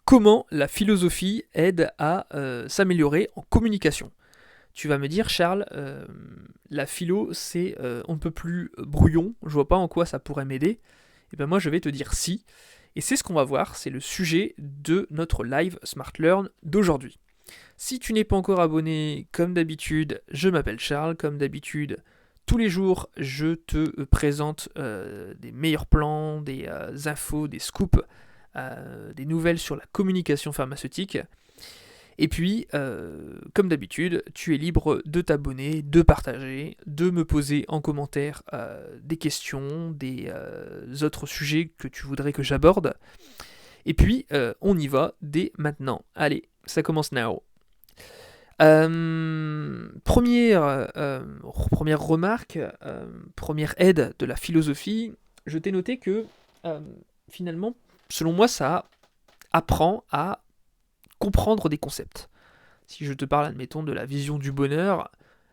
comment la philosophie aide à s'améliorer en communication. Tu vas me dire, Charles, la philo, c'est on ne peut plus brouillon, je vois pas en quoi ça pourrait m'aider. Et ben moi, je vais te dire si. Et c'est ce qu'on va voir, c'est le sujet de notre live Smart Learn d'aujourd'hui. Si tu n'es pas encore abonné, comme d'habitude, je m'appelle Charles, comme d'habitude, tous les jours, je te présente des meilleurs plans, des infos, des scoops, des nouvelles sur la communication pharmaceutique. Et puis, comme d'habitude, tu es libre de t'abonner, de partager, de me poser en commentaire des questions, des autres sujets que tu voudrais que j'aborde. Et puis, on y va dès maintenant. Allez, ça commence now. Première remarque, première aide de la philosophie, je t'ai noté que finalement, selon moi, ça apprend à comprendre des concepts. Si je te parle, admettons, de la vision du bonheur,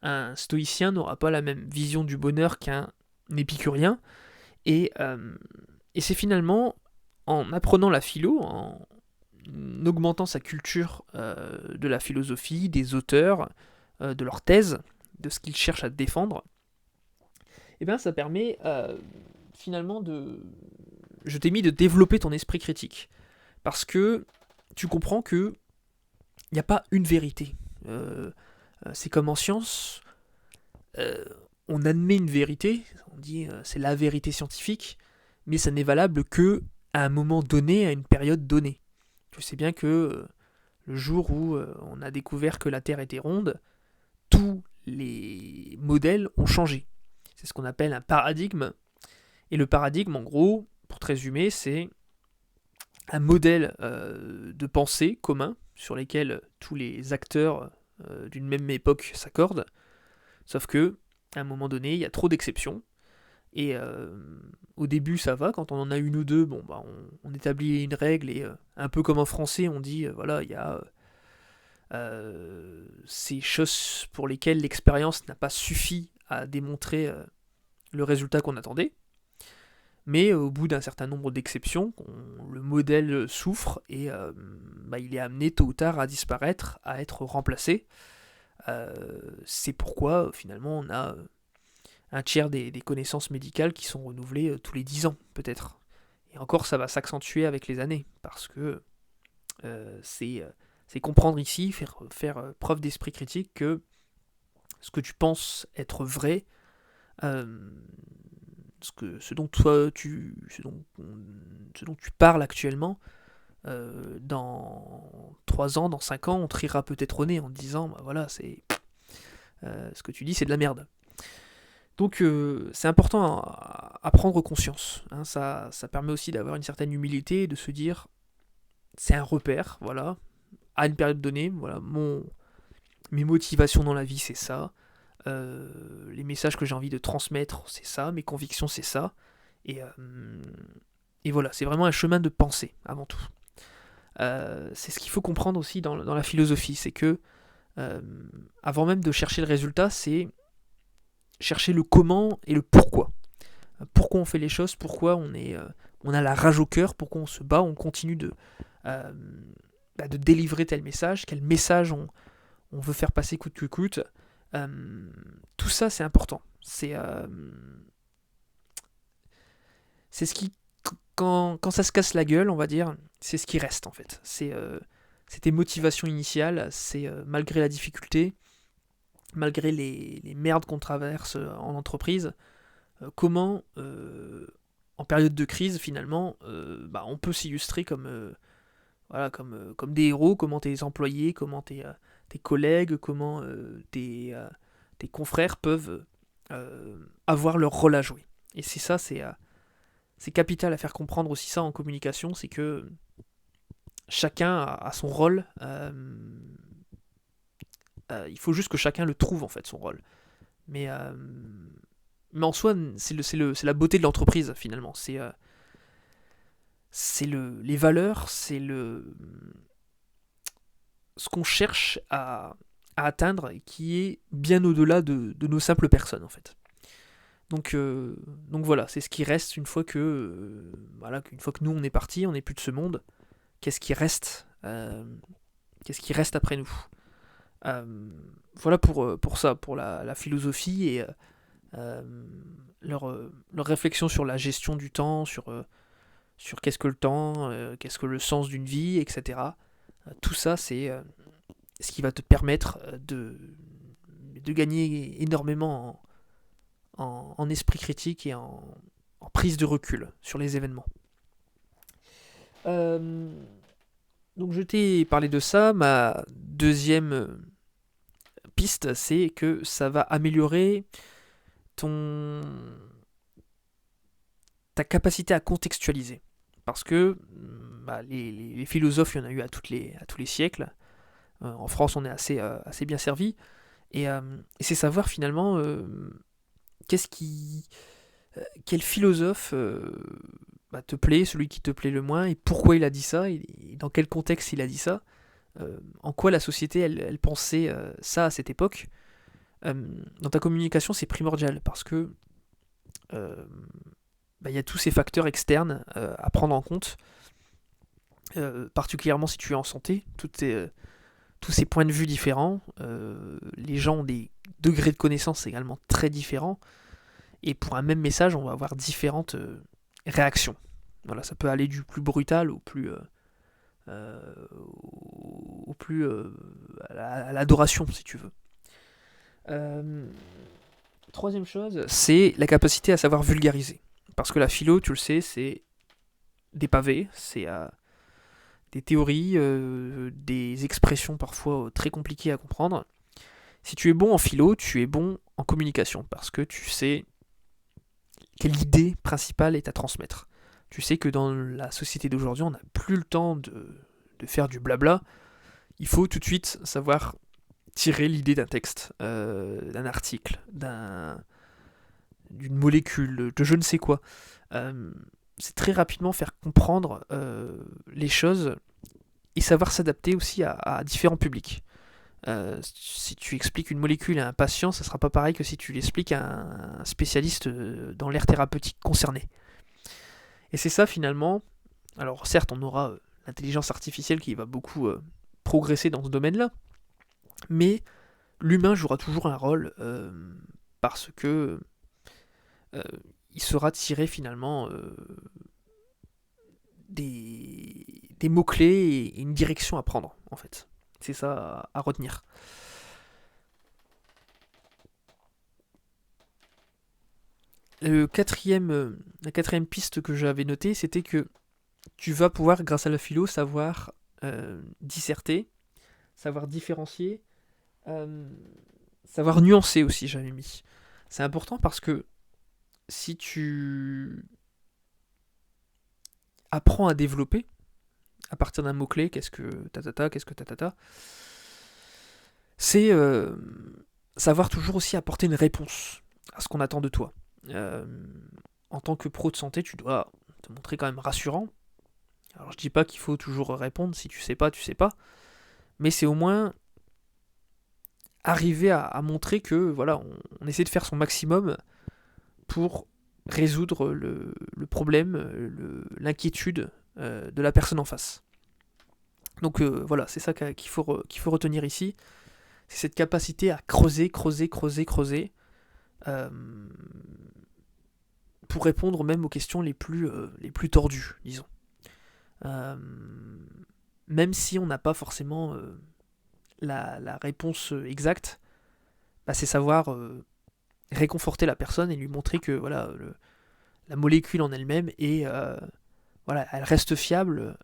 un stoïcien n'aura pas la même vision du bonheur qu'un épicurien, et c'est finalement en apprenant la philo, en augmentant sa culture de la philosophie, des auteurs, de leurs thèses, de ce qu'ils cherchent à défendre, et bien ça permet finalement je t'ai mis de développer ton esprit critique. Parce que tu comprends que il n'y a pas une vérité. C'est comme en science, on admet une vérité, on dit c'est la vérité scientifique, mais ça n'est valable que à un moment donné, à une période donnée. Tu sais bien que le jour où on a découvert que la Terre était ronde, tous les modèles ont changé. C'est ce qu'on appelle un paradigme. Et le paradigme, en gros, pour te résumer, c'est un modèle de pensée commun sur lesquels tous les acteurs d'une même époque s'accordent. Sauf que, à un moment donné, il y a trop d'exceptions. Et au début, ça va. Quand on en a une ou deux, bon, bah, on établit une règle. Et un peu comme en français, on dit voilà, il y a ces choses pour lesquelles l'expérience n'a pas suffi à démontrer le résultat qu'on attendait. Mais au bout d'un certain nombre d'exceptions, le modèle souffre et il est amené tôt ou tard à disparaître, à être remplacé. C'est pourquoi finalement on a un tiers des connaissances médicales qui sont renouvelées tous les 10 ans peut-être. Et encore ça va s'accentuer avec les années, parce que c'est comprendre ici, faire preuve d'esprit critique que ce que tu penses être vrai, ce dont tu parles actuellement, dans 3 ans, dans 5 ans, on te rira peut-être au nez en te disant bah voilà, ce que tu dis c'est de la merde. Donc c'est important à prendre conscience. Hein, ça permet aussi d'avoir une certaine humilité et de se dire c'est un repère, voilà, à une période donnée, voilà, mes motivations dans la vie c'est ça. Les messages que j'ai envie de transmettre, c'est ça, mes convictions, c'est ça. Et, et voilà, c'est vraiment un chemin de pensée, avant tout. C'est ce qu'il faut comprendre aussi dans la philosophie, c'est que, avant même de chercher le résultat, c'est chercher le comment et le pourquoi. Pourquoi on fait les choses, pourquoi on a la rage au cœur, pourquoi on se bat, on continue de délivrer tel message, quel message on veut faire passer coûte que coûte. Tout ça c'est important. C'est ce qui, quand ça se casse la gueule, on va dire, c'est ce qui reste en fait. C'est tes motivations initiales, c'est malgré la difficulté, malgré les merdes qu'on traverse en entreprise, comment en période de crise finalement on peut s'illustrer comme des héros, comment tes employés, comment tes collègues, comment tes confrères peuvent avoir leur rôle à jouer. Et c'est ça, c'est capital à faire comprendre aussi ça en communication, c'est que chacun a son rôle. Il faut juste que chacun le trouve en fait, son rôle. Mais en soi, c'est la beauté de l'entreprise finalement. C'est les valeurs, c'est ce qu'on cherche à atteindre, qui est bien au-delà de nos simples personnes en fait. Donc voilà, c'est ce qui reste une fois que nous on est parti, on n'est plus de ce monde. qu'est-ce qui reste, qu'est-ce qui reste après nous. Voilà pour ça, pour la philosophie et leur réflexion sur la gestion du temps, sur qu'est-ce que le temps, qu'est-ce que le sens d'une vie, etc. Tout ça, c'est ce qui va te permettre de gagner énormément en esprit critique et en prise de recul sur les événements. Euh, donc je t'ai parlé de ça. Ma deuxième piste, c'est que ça va améliorer ton ta capacité à contextualiser. Parce que les philosophes, il y en a eu à tous les siècles. En France, on est assez bien servi. Et c'est savoir finalement qu'est-ce qui, quel philosophe te plaît, celui qui te plaît le moins, et pourquoi il a dit ça, et dans quel contexte il a dit ça, en quoi la société elle pensait ça à cette époque. Dans ta communication, c'est primordial parce que il y a tous ces facteurs externes à prendre en compte, particulièrement si tu es en santé, tous ces points de vue différents. Les gens ont des degrés de connaissance également très différents, et pour un même message, on va avoir différentes réactions. Voilà, ça peut aller du plus brutal au plus à l'adoration, si tu veux. Troisième chose, c'est la capacité à savoir vulgariser. Parce que la philo, tu le sais, c'est des pavés, c'est des théories, des expressions parfois très compliquées à comprendre. Si tu es bon en philo, tu es bon en communication, parce que tu sais quelle idée principale est à transmettre. Tu sais que dans la société d'aujourd'hui, on n'a plus le temps de faire du blabla. Il faut tout de suite savoir tirer l'idée d'un texte, d'un article, d'une molécule, de je ne sais quoi. C'est très rapidement faire comprendre les choses et savoir s'adapter aussi à différents publics. Si tu expliques une molécule à un patient, ça sera pas pareil que si tu l'expliques à un spécialiste dans l'ère thérapeutique concernée. Et c'est ça finalement. Alors certes, on aura l'intelligence artificielle qui va beaucoup progresser dans ce domaine-là, mais l'humain jouera toujours un rôle parce que il sera tiré finalement des mots-clés et une direction à prendre, en fait. C'est ça à retenir. La quatrième piste que j'avais notée, c'était que tu vas pouvoir, grâce à la philo, savoir disserter, savoir différencier, savoir nuancer aussi, j'avais mis. C'est important parce que si tu apprends à développer à partir d'un mot-clé, qu'est-ce que tatata, qu'est-ce que tatata, c'est savoir toujours aussi apporter une réponse à ce qu'on attend de toi. Euh, En tant que pro de santé, tu dois te montrer quand même rassurant. Alors je dis pas qu'il faut toujours répondre, si tu sais pas, tu sais pas, mais c'est au moins arriver à montrer que voilà, on essaie de faire son maximum pour résoudre le problème, l'inquiétude de la personne en face. Donc voilà, c'est ça qu'il faut retenir ici. C'est cette capacité à creuser, euh, pour répondre même aux questions les plus tordues, disons. Euh, Même si on n'a pas forcément la réponse exacte, c'est savoir réconforter la personne et lui montrer que voilà, la molécule en elle-même est voilà, elle reste fiable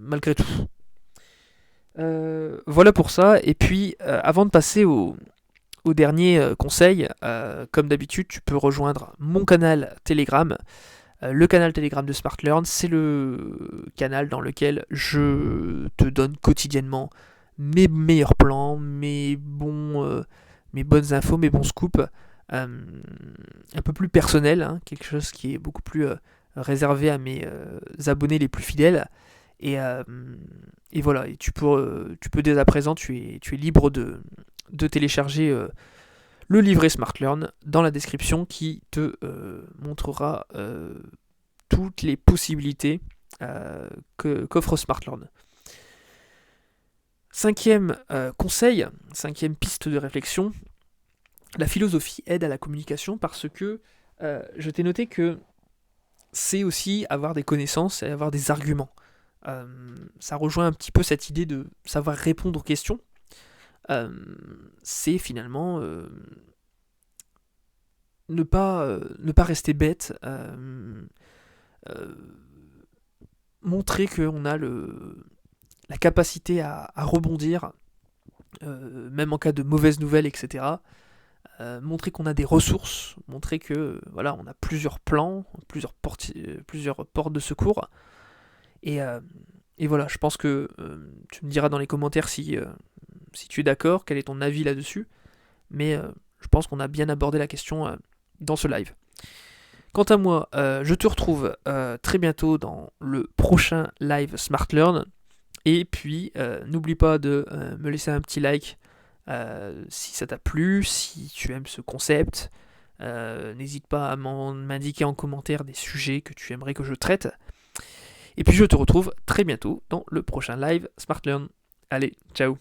malgré tout. Voilà pour ça. Et puis, avant de passer au dernier conseil, comme d'habitude, tu peux rejoindre mon canal Telegram. Le canal Telegram de SmartLearn, c'est le canal dans lequel je te donne quotidiennement mes meilleurs plans, mes bonnes infos, mes bons scoops, un peu plus personnel, hein, quelque chose qui est beaucoup plus réservé à mes abonnés les plus fidèles. Et voilà, et tu peux dès à présent, tu es libre de télécharger le livret SmartLearn dans la description qui te montrera toutes les possibilités qu'offre SmartLearn. Cinquième conseil, cinquième piste de réflexion, la philosophie aide à la communication parce que je t'ai noté que c'est aussi avoir des connaissances et avoir des arguments. Ça rejoint un petit peu cette idée de savoir répondre aux questions. C'est finalement ne pas rester bête, montrer qu'on a la capacité à rebondir, même en cas de mauvaises nouvelles, etc. Montrer qu'on a des ressources, montrer que voilà, on a plusieurs plans, plusieurs portes de secours. Et, voilà, je pense que tu me diras dans les commentaires si tu es d'accord, quel est ton avis là-dessus. Mais je pense qu'on a bien abordé la question dans ce live. Quant à moi, je te retrouve très bientôt dans le prochain live SmartLearn. Et puis, n'oublie pas de me laisser un petit like si ça t'a plu, si tu aimes ce concept. N'hésite pas à m'indiquer en commentaire des sujets que tu aimerais que je traite. Et puis je te retrouve très bientôt dans le prochain live SmartLearn. Allez, ciao!